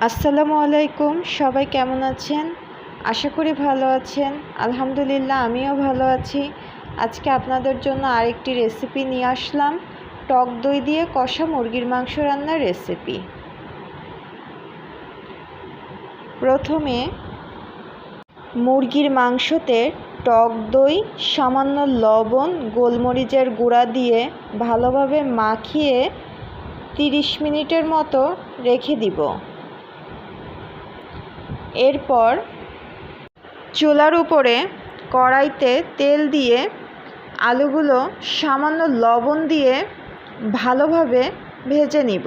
আসসালামু আলাইকুম। সবাই কেমন আছেন? আশা করি ভালো আছেন। আলহামদুলিল্লাহ আমিও ভালো আছি। আজকে আপনাদের জন্য আরেকটি রেসিপি নিয়ে আসলাম, টক দই দিয়ে কষা মুরগির মাংস রান্নার রেসিপি। প্রথমে মুরগির মাংসতে টক দই, সামান্য লবণ, গোলমরিচের গুঁড়া দিয়ে ভালোভাবে মাখিয়ে 30 মিনিটের মতো রেখে দিব। এরপর চুলার উপরে কড়াইতে তেল দিয়ে আলুগুলো সামান্য লবণ দিয়ে ভালোভাবে ভেজে নিব।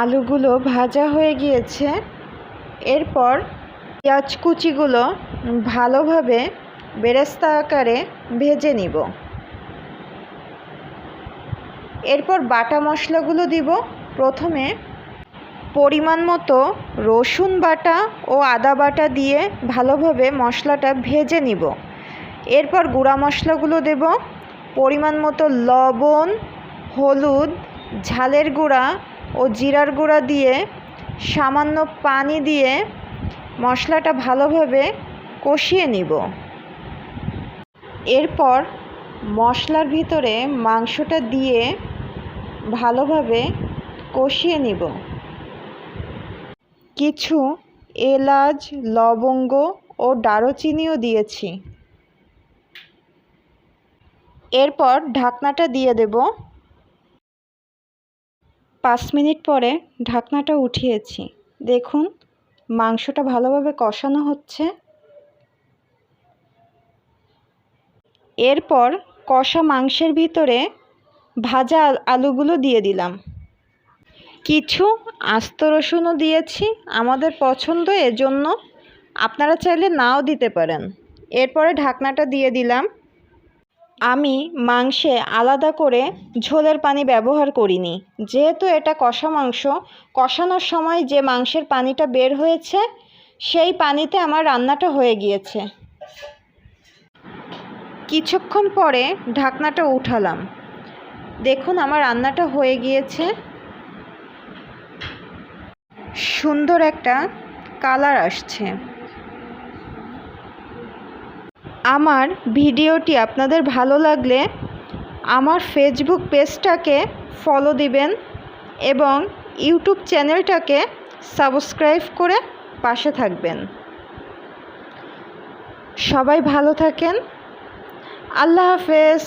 আলুগুলো ভাজা হয়ে গিয়েছে। এরপর পেঁয়াজ কুচিগুলো ভালোভাবে বেরেস্তা আকারে ভেজে নিব। এরপর বাটা মশলাগুলো দিব। প্রথমে পরিমাণ মতো রসুন বাটা ও আদা বাটা দিয়ে ভালোভাবে মশলাটা ভেজে নিব। এরপর গুঁড়া মশলাগুলো দেব। পরিমাণ মতো লবণ, হলুদ, ঝালের গুঁড়া ও জিরার গুঁড়া দিয়ে সামান্য পানি দিয়ে মশলাটা ভালোভাবে কষিয়ে নিব। এরপর মশলার ভিতরে মাংসটা দিয়ে ভালোভাবে কষিয়ে নিব। কিছু এলাচ, লবঙ্গ ও দারুচিনিও দিয়েছি। এরপর ঢাকনাটা দিয়ে দেব। 5 মিনিট পরে ঢাকনাটা উঠিয়েছি। দেখুন মাংসটা ভালোভাবে কষানো হচ্ছে। এরপর কষা মাংসের ভিতরে ভাজা আলুগুলো দিয়ে দিলাম। কিছু আস্ত রসুনও দিয়েছি, আমাদের পছন্দ, এজন্য আপনারা চাইলে নাও দিতে পারেন। এরপরে ঢাকনাটা দিয়ে দিলাম। আমি মাংসে আলাদা করে ঝোলের পানি ব্যবহার করিনি, যেহেতু এটা কষা মাংস। কষানোর সময় যে মাংসের পানিটা বের হয়েছে সেই পানিতে আমার রান্নাটা হয়ে গিয়েছে। কিছুক্ষণ পরে ঢাকনাটা উঠালাম। দেখুন আমার রান্নাটা হয়ে গিয়েছে। সুন্দর একটা কালার আসছে। আমার ভিডিওটি আপনাদের ভালো লাগলে আমার ফেসবুক পেজটাকে ফলো দিবেন এবং ইউটিউব চ্যানেলটাকে সাবস্ক্রাইব করে পাশে থাকবেন। সবাই ভালো থাকেন। আল্লাহ হাফেজ।